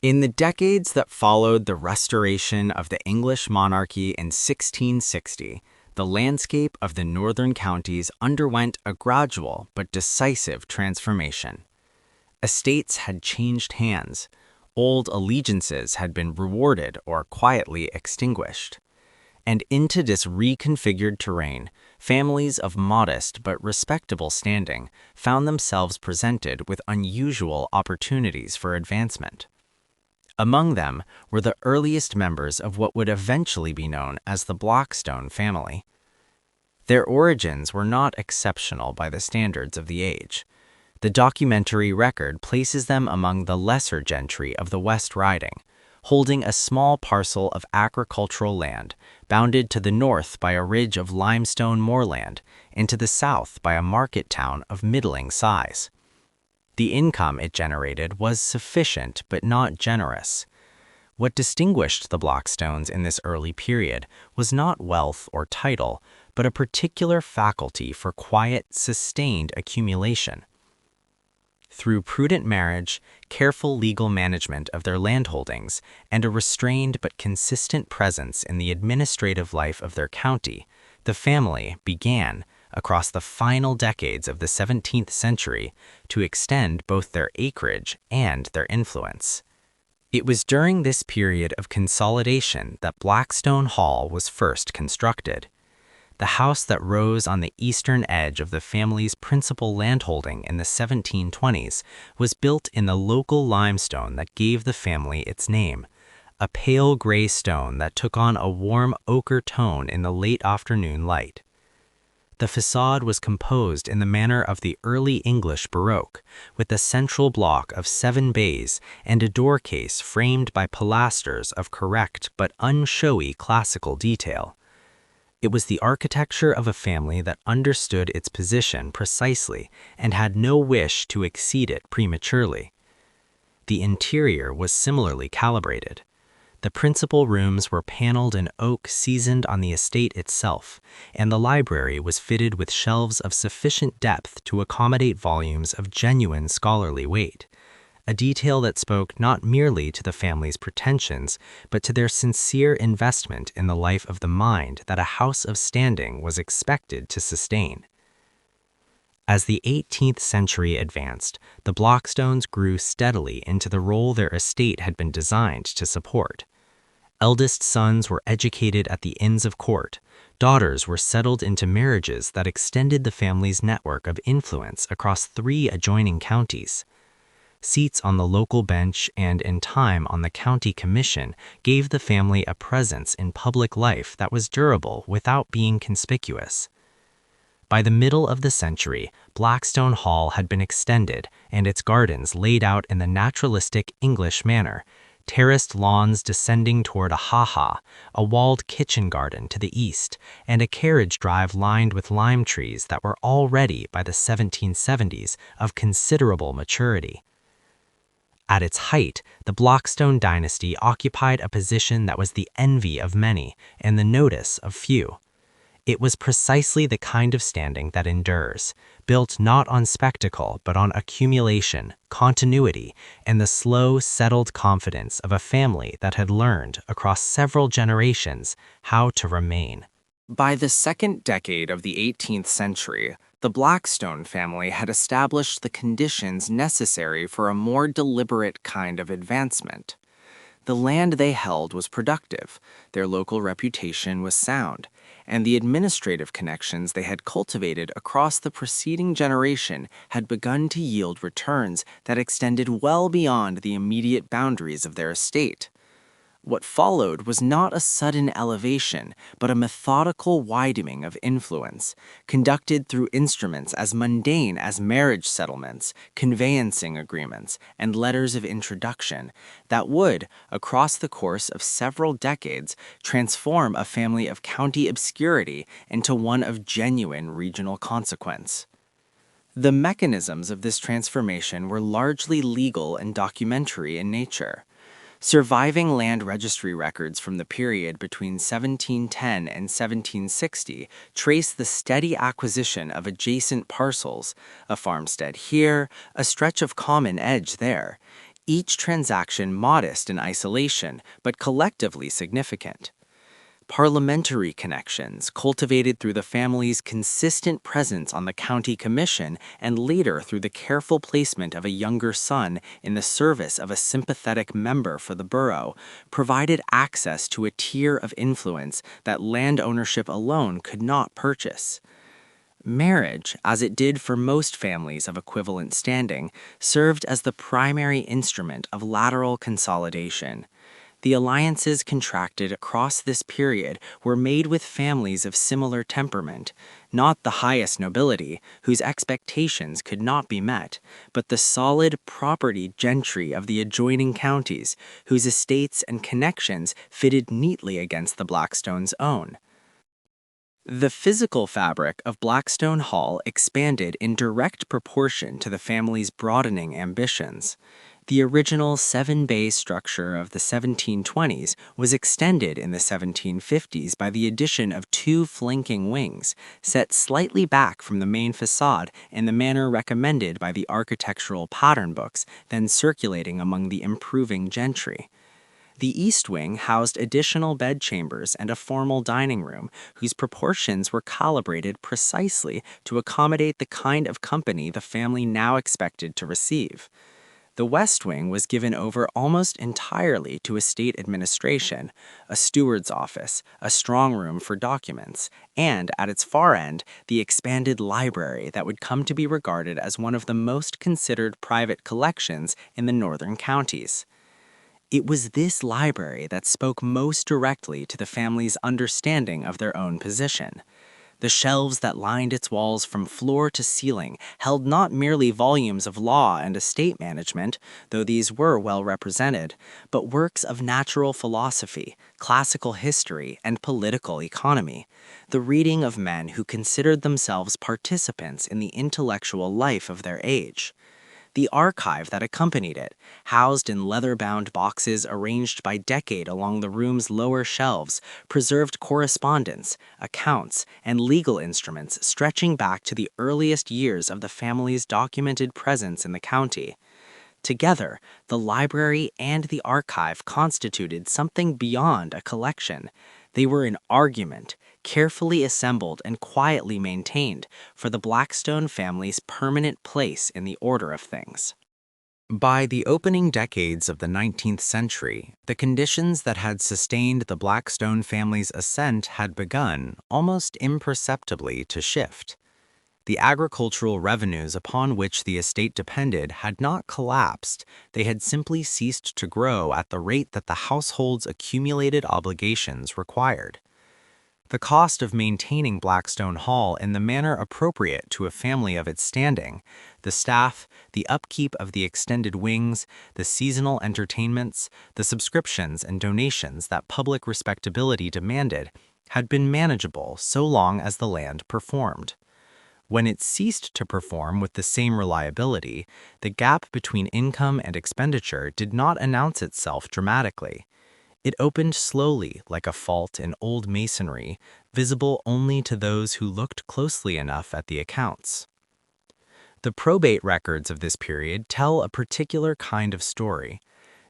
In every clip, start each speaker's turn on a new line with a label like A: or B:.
A: In the decades that followed the restoration of the English monarchy in 1660, the landscape of the northern counties underwent a gradual but decisive transformation. Estates had changed hands, old allegiances had been rewarded or quietly extinguished. And into this reconfigured terrain, families of modest but respectable standing found themselves presented with unusual opportunities for advancement. Among them were the earliest members of what would eventually be known as the Blackstone family. Their origins were not exceptional by the standards of the age. The documentary record places them among the lesser gentry of the West Riding, holding a small parcel of agricultural land bounded to the north by a ridge of limestone moorland and to the south by a market town of middling size. The income it generated was sufficient but not generous. What distinguished the Blackstones in this early period was not wealth or title, but a particular faculty for quiet, sustained accumulation. Through prudent marriage, careful legal management of their landholdings, and a restrained but consistent presence in the administrative life of their county, the family began, across the final decades of the 17th century, to extend both their acreage and their influence. It was during this period of consolidation that Blackstone Hall was first constructed. The house that rose on the eastern edge of the family's principal landholding in the 1720s was built in the local limestone that gave the family its name, a pale gray stone that took on a warm ochre tone in the late afternoon light. The facade was composed in the manner of the early English Baroque, with a central block of 7 bays and a door case framed by pilasters of correct but unshowy classical detail. It was the architecture of a family that understood its position precisely and had no wish to exceed it prematurely. The interior was similarly calibrated. The principal rooms were paneled in oak seasoned on the estate itself, and the library was fitted with shelves of sufficient depth to accommodate volumes of genuine scholarly weight, a detail that spoke not merely to the family's pretensions, but to their sincere investment in the life of the mind that a house of standing was expected to sustain. As the 18th century advanced, the Blackstones grew steadily into the role their estate had been designed to support. Eldest sons were educated at the Inns of Court. Daughters were settled into marriages that extended the family's network of influence across 3 adjoining counties. Seats on the local bench and, in time, on the county commission gave the family a presence in public life that was durable without being conspicuous. By the middle of the century, Blackstone Hall had been extended and its gardens laid out in the naturalistic English manner, terraced lawns descending toward a ha-ha, a walled kitchen garden to the east, and a carriage drive lined with lime trees that were already, by the 1770s, of considerable maturity. At its height, the Blackstone Dynasty occupied a position that was the envy of many and the notice of few. It was precisely the kind of standing that endures, built not on spectacle but on accumulation, continuity, and the slow, settled confidence of a family that had learned, across several generations, how to remain. By the second decade of the 18th century, the Blackstone family had established the conditions necessary for a more deliberate kind of advancement. The land they held was productive, their local reputation was sound, and the administrative connections they had cultivated across the preceding generation had begun to yield returns that extended well beyond the immediate boundaries of their estate. What followed was not a sudden elevation, but a methodical widening of influence, conducted through instruments as mundane as marriage settlements, conveyancing agreements, and letters of introduction, that would, across the course of several decades, transform a family of county obscurity into one of genuine regional consequence. The mechanisms of this transformation were largely legal and documentary in nature. Surviving land registry records from the period between 1710 and 1760 trace the steady acquisition of adjacent parcels, a farmstead here, a stretch of common edge there, each transaction modest in isolation, but collectively significant. Parliamentary connections, cultivated through the family's consistent presence on the county commission and later through the careful placement of a younger son in the service of a sympathetic member for the borough, provided access to a tier of influence that land ownership alone could not purchase. Marriage, as it did for most families of equivalent standing, served as the primary instrument of lateral consolidation. The alliances contracted across this period were made with families of similar temperament, not the highest nobility, whose expectations could not be met, but the solid property gentry of the adjoining counties, whose estates and connections fitted neatly against the Blackstones' own. The physical fabric of Blackstone Hall expanded in direct proportion to the family's broadening ambitions. The original seven-bay structure of the 1720s was extended in the 1750s by the addition of two flanking wings, set slightly back from the main facade in the manner recommended by the architectural pattern books then circulating among the improving gentry. The east wing housed additional bedchambers and a formal dining room, whose proportions were calibrated precisely to accommodate the kind of company the family now expected to receive. The west wing was given over almost entirely to estate administration, a steward's office, a strong room for documents, and, at its far end, the expanded library that would come to be regarded as one of the most considered private collections in the northern counties. It was this library that spoke most directly to the family's understanding of their own position. The shelves that lined its walls from floor to ceiling held not merely volumes of law and estate management, though these were well represented, but works of natural philosophy, classical history, and political economy, the reading of men who considered themselves participants in the intellectual life of their age. The archive that accompanied it, housed in leather-bound boxes arranged by decade along the room's lower shelves, preserved correspondence, accounts, and legal instruments stretching back to the earliest years of the family's documented presence in the county. Together, the library and the archive constituted something beyond a collection. They were an argument, carefully assembled and quietly maintained, for the Blackstone family's permanent place in the order of things. By the opening decades of the 19th century, the conditions that had sustained the Blackstone family's ascent had begun, almost imperceptibly, to shift. The agricultural revenues upon which the estate depended had not collapsed, they had simply ceased to grow at the rate that the household's accumulated obligations required. The cost of maintaining Blackstone Hall in the manner appropriate to a family of its standing, the staff, the upkeep of the extended wings, the seasonal entertainments, the subscriptions and donations that public respectability demanded, had been manageable so long as the land performed. When it ceased to perform with the same reliability, the gap between income and expenditure did not announce itself dramatically. It opened slowly like a fault in old masonry, visible only to those who looked closely enough at the accounts. The probate records of this period tell a particular kind of story.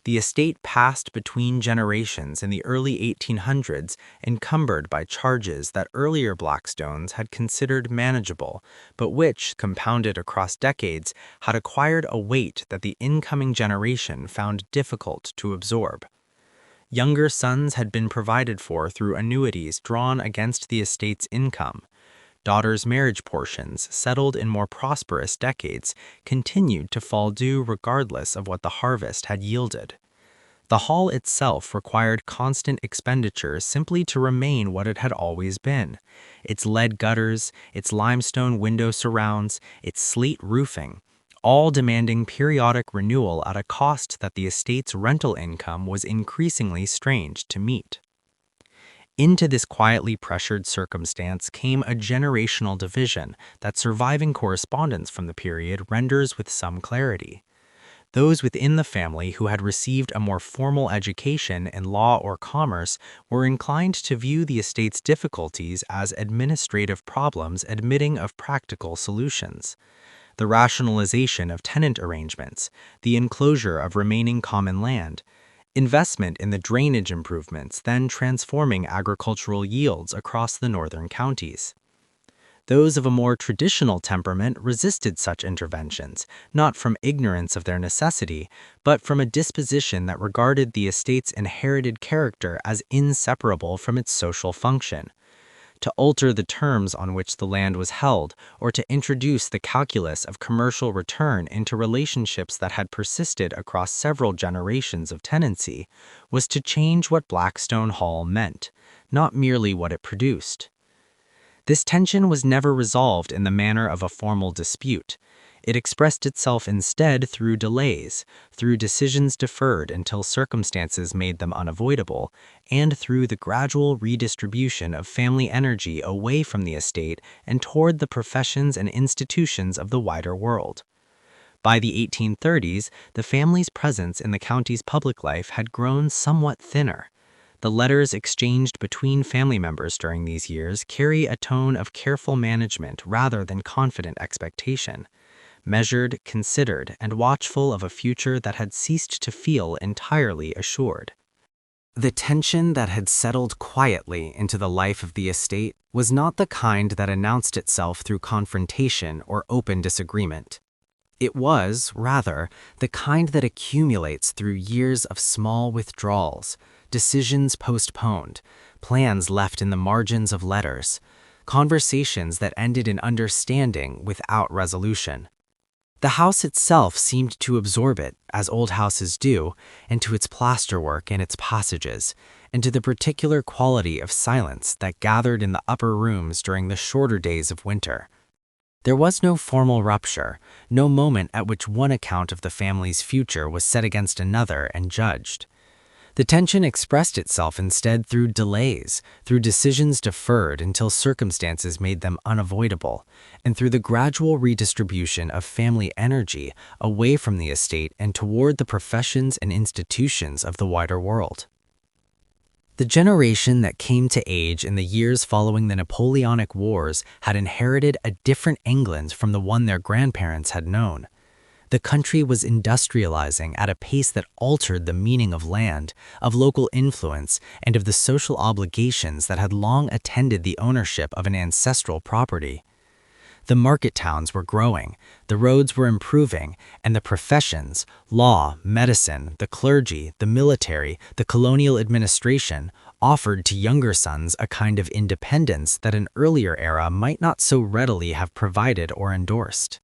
A: The estate passed between generations in the early 1800s, encumbered by charges that earlier Blackstones had considered manageable, but which, compounded across decades, had acquired a weight that the incoming generation found difficult to absorb. Younger sons had been provided for through annuities drawn against the estate's income. Daughters' marriage portions, settled in more prosperous decades, continued to fall due regardless of what the harvest had yielded. The hall itself required constant expenditure simply to remain what it had always been. Its lead gutters, its limestone window surrounds, its slate roofing, all demanding periodic renewal at a cost that the estate's rental income was increasingly strained to meet. Into this quietly pressured circumstance came a generational division that surviving correspondence from the period renders with some clarity. Those within the family who had received a more formal education in law or commerce were inclined to view the estate's difficulties as administrative problems admitting of practical solutions. the rationalization of tenant arrangements, the enclosure of remaining common land, investment in the drainage improvements, then transforming agricultural yields across the northern counties. Those of a more traditional temperament resisted such interventions, not from ignorance of their necessity, but from a disposition that regarded the estate's inherited character as inseparable from its social function. To alter the terms on which the land was held, or to introduce the calculus of commercial return into relationships that had persisted across several generations of tenancy, was to change what Blackstone Hall meant, not merely what it produced. This tension was never resolved in the manner of a formal dispute. It expressed itself instead through delays, through decisions deferred until circumstances made them unavoidable, and through the gradual redistribution of family energy away from the estate and toward the professions and institutions of the wider world. By the 1830s, the family's presence in the county's public life had grown somewhat thinner. The letters exchanged between family members during these years carry a tone of careful management rather than confident expectation, measured, considered, and watchful of a future that had ceased to feel entirely assured. The tension that had settled quietly into the life of the estate was not the kind that announced itself through confrontation or open disagreement. It was, rather, the kind that accumulates through years of small withdrawals, decisions postponed, plans left in the margins of letters, conversations that ended in understanding without resolution. The house itself seemed to absorb it, as old houses do, into its plasterwork and its passages, and to the particular quality of silence that gathered in the upper rooms during the shorter days of winter. There was no formal rupture, no moment at which one account of the family's future was set against another and judged. The tension expressed itself instead through delays, through decisions deferred until circumstances made them unavoidable, and through the gradual redistribution of family energy away from the estate and toward the professions and institutions of the wider world. The generation that came to age in the years following the Napoleonic Wars had inherited a different England from the one their grandparents had known. The country was industrializing at a pace that altered the meaning of land, of local influence, and of the social obligations that had long attended the ownership of an ancestral property. The market towns were growing, the roads were improving, and the professions, law, medicine, the clergy, the military, the colonial administration, offered to younger sons a kind of independence that an earlier era might not so readily have provided or endorsed.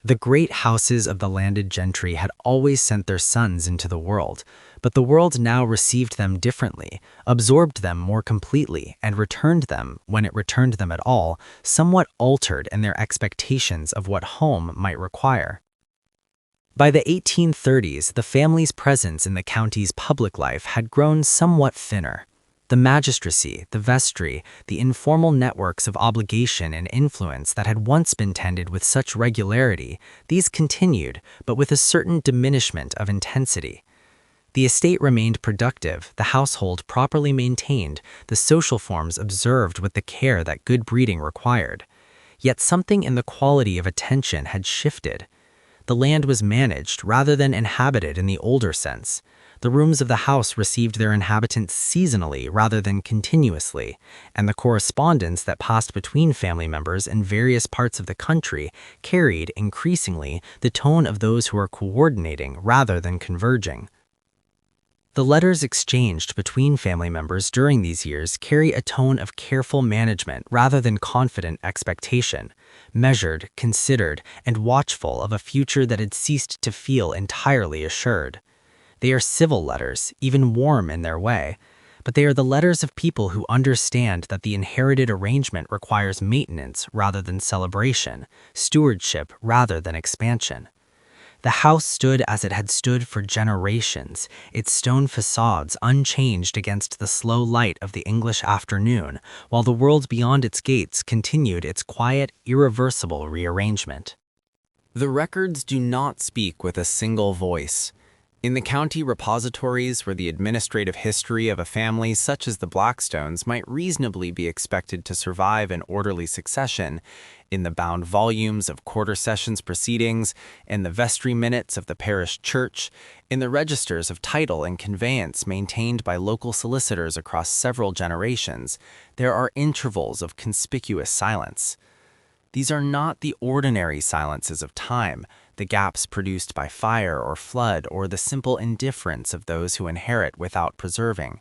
A: The great houses of the landed gentry had always sent their sons into the world, but the world now received them differently, absorbed them more completely, and returned them, when it returned them at all, somewhat altered in their expectations of what home might require. By the 1830s, the family's presence in the county's public life had grown somewhat thinner. The magistracy, the vestry, the informal networks of obligation and influence that had once been tended with such regularity, these continued, but with a certain diminishment of intensity. The estate remained productive, the household properly maintained, the social forms observed with the care that good breeding required. Yet something in the quality of attention had shifted. The land was managed rather than inhabited in the older sense. The rooms of the house received their inhabitants seasonally rather than continuously, and the correspondence that passed between family members in various parts of the country carried, increasingly, the tone of those who are coordinating rather than converging. The letters exchanged between family members during these years carry a tone of careful management rather than confident expectation, measured, considered, and watchful of a future that had ceased to feel entirely assured. They are civil letters, even warm in their way, but they are the letters of people who understand that the inherited arrangement requires maintenance rather than celebration, stewardship rather than expansion. The house stood as it had stood for generations, its stone facades unchanged against the slow light of the English afternoon, while the world beyond its gates continued its quiet, irreversible rearrangement. The records do not speak with a single voice. In the county repositories where the administrative history of a family such as the Blackstones might reasonably be expected to survive an orderly succession, in the bound volumes of quarter sessions proceedings, in the vestry minutes of the parish church, in the registers of title and conveyance maintained by local solicitors across several generations, there are intervals of conspicuous silence. These are not the ordinary silences of time, the gaps produced by fire or flood, or the simple indifference of those who inherit without preserving.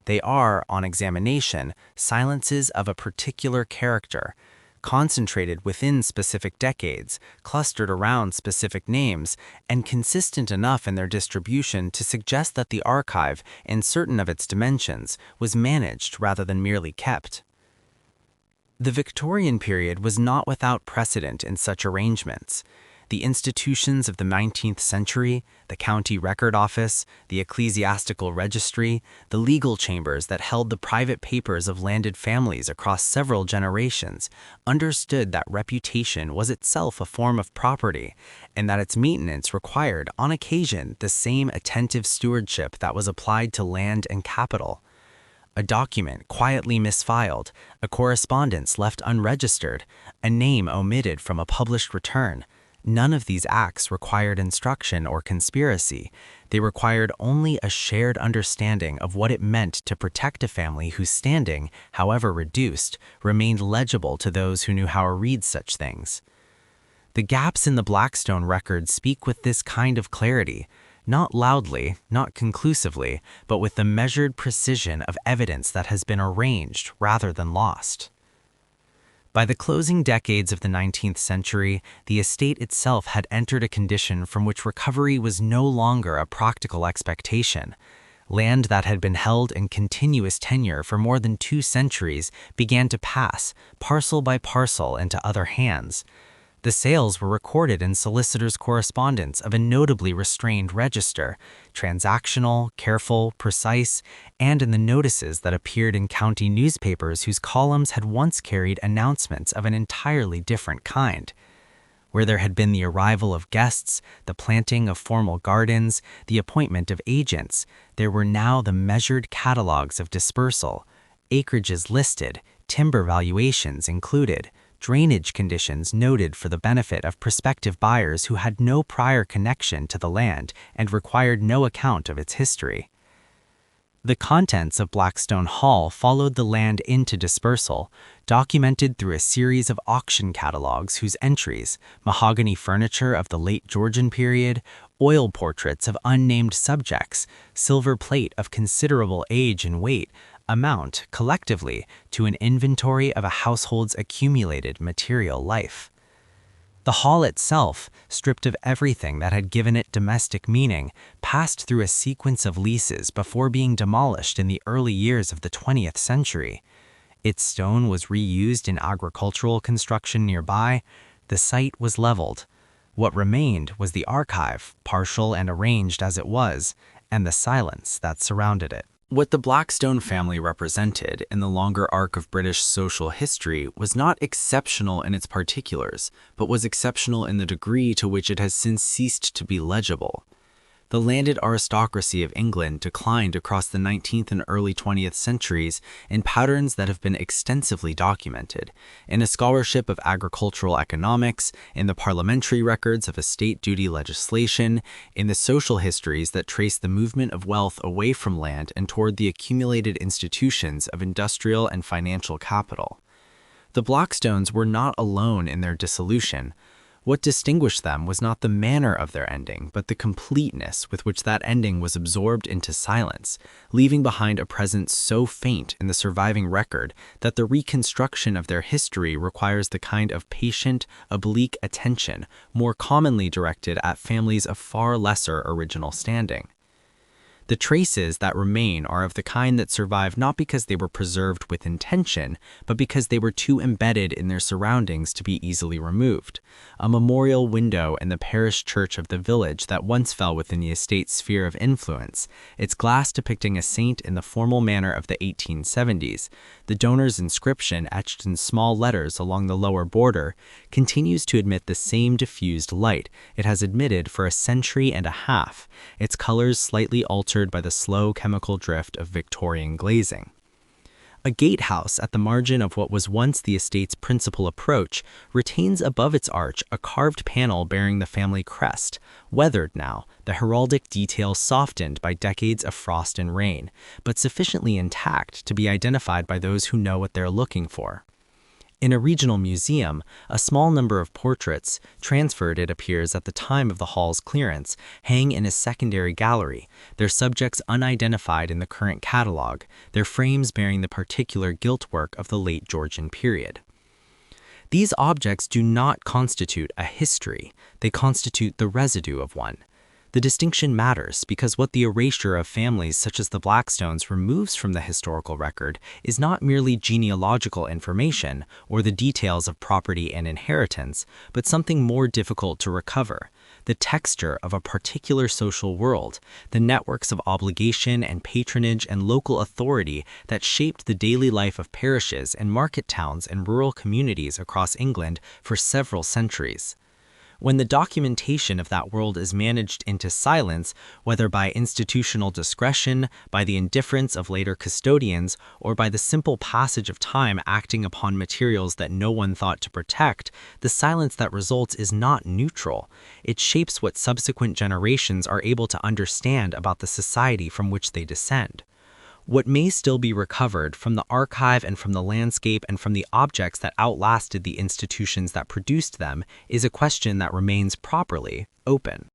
A: They are, on examination, silences of a particular character, concentrated within specific decades, clustered around specific names, and consistent enough in their distribution to suggest that the archive, in certain of its dimensions, was managed rather than merely kept. The Victorian period was not without precedent in such arrangements. The institutions of the 19th century, the county record office, the ecclesiastical registry, the legal chambers that held the private papers of landed families across several generations, understood that reputation was itself a form of property, and that its maintenance required, on occasion, the same attentive stewardship that was applied to land and capital. A document quietly misfiled, a correspondence left unregistered, a name omitted from a published return. None of these acts required instruction or conspiracy. They required only a shared understanding of what it meant to protect a family whose standing, however reduced, remained legible to those who knew how to read such things. The gaps in the Blackstone record speak with this kind of clarity, not loudly, not conclusively, but with the measured precision of evidence that has been arranged rather than lost. By the closing decades of the 19th century, the estate itself had entered a condition from which recovery was no longer a practical expectation. Land that had been held in continuous tenure for more than 2 centuries began to pass, parcel by parcel, into other hands. The sales were recorded in solicitors' correspondence of a notably restrained register, transactional, careful, precise, and in the notices that appeared in county newspapers whose columns had once carried announcements of an entirely different kind. Where there had been the arrival of guests, the planting of formal gardens, the appointment of agents, there were now the measured catalogues of dispersal, acreages listed, timber valuations included, drainage conditions noted for the benefit of prospective buyers who had no prior connection to the land and required no account of its history. The contents of Blackstone Hall followed the land into dispersal, documented through a series of auction catalogues whose entries, mahogany furniture of the late Georgian period, oil portraits of unnamed subjects, silver plate of considerable age and weight, amount, collectively, to an inventory of a household's accumulated material life. The hall itself, stripped of everything that had given it domestic meaning, passed through a sequence of leases before being demolished in the early years of the 20th century. Its stone was reused in agricultural construction nearby. The site was leveled. What remained was the archive, partial and arranged as it was, and the silence that surrounded it. What the Blackstone family represented in the longer arc of British social history was not exceptional in its particulars, but was exceptional in the degree to which it has since ceased to be legible. The landed aristocracy of England declined across the 19th and early 20th centuries in patterns that have been extensively documented, in a scholarship of agricultural economics, in the parliamentary records of estate duty legislation, in the social histories that trace the movement of wealth away from land and toward the accumulated institutions of industrial and financial capital. The Blackstones were not alone in their dissolution. What distinguished them was not the manner of their ending, but the completeness with which that ending was absorbed into silence, leaving behind a presence so faint in the surviving record that the reconstruction of their history requires the kind of patient, oblique attention more commonly directed at families of far lesser original standing. The traces that remain are of the kind that survive not because they were preserved with intention, but because they were too embedded in their surroundings to be easily removed. A memorial window in the parish church of the village that once fell within the estate's sphere of influence, its glass depicting a saint in the formal manner of the 1870s, the donor's inscription etched in small letters along the lower border, continues to emit the same diffused light it has emitted for a century and a half, its colors slightly altered by the slow chemical drift of Victorian glazing. A gatehouse at the margin of what was once the estate's principal approach retains above its arch a carved panel bearing the family crest, weathered now, the heraldic detail softened by decades of frost and rain, but sufficiently intact to be identified by those who know what they're looking for. In a regional museum, a small number of portraits, transferred it appears at the time of the hall's clearance, hang in a secondary gallery, their subjects unidentified in the current catalog, their frames bearing the particular gilt-work of the late Georgian period. These objects do not constitute a history, they constitute the residue of one. The distinction matters because what the erasure of families such as the Blackstones removes from the historical record is not merely genealogical information or the details of property and inheritance, but something more difficult to recover: the texture of a particular social world, the networks of obligation and patronage and local authority that shaped the daily life of parishes and market towns and rural communities across England for several centuries. When the documentation of that world is managed into silence, whether by institutional discretion, by the indifference of later custodians, or by the simple passage of time acting upon materials that no one thought to protect, the silence that results is not neutral. It shapes what subsequent generations are able to understand about the society from which they descend. What may still be recovered from the archive and from the landscape and from the objects that outlasted the institutions that produced them is a question that remains properly open.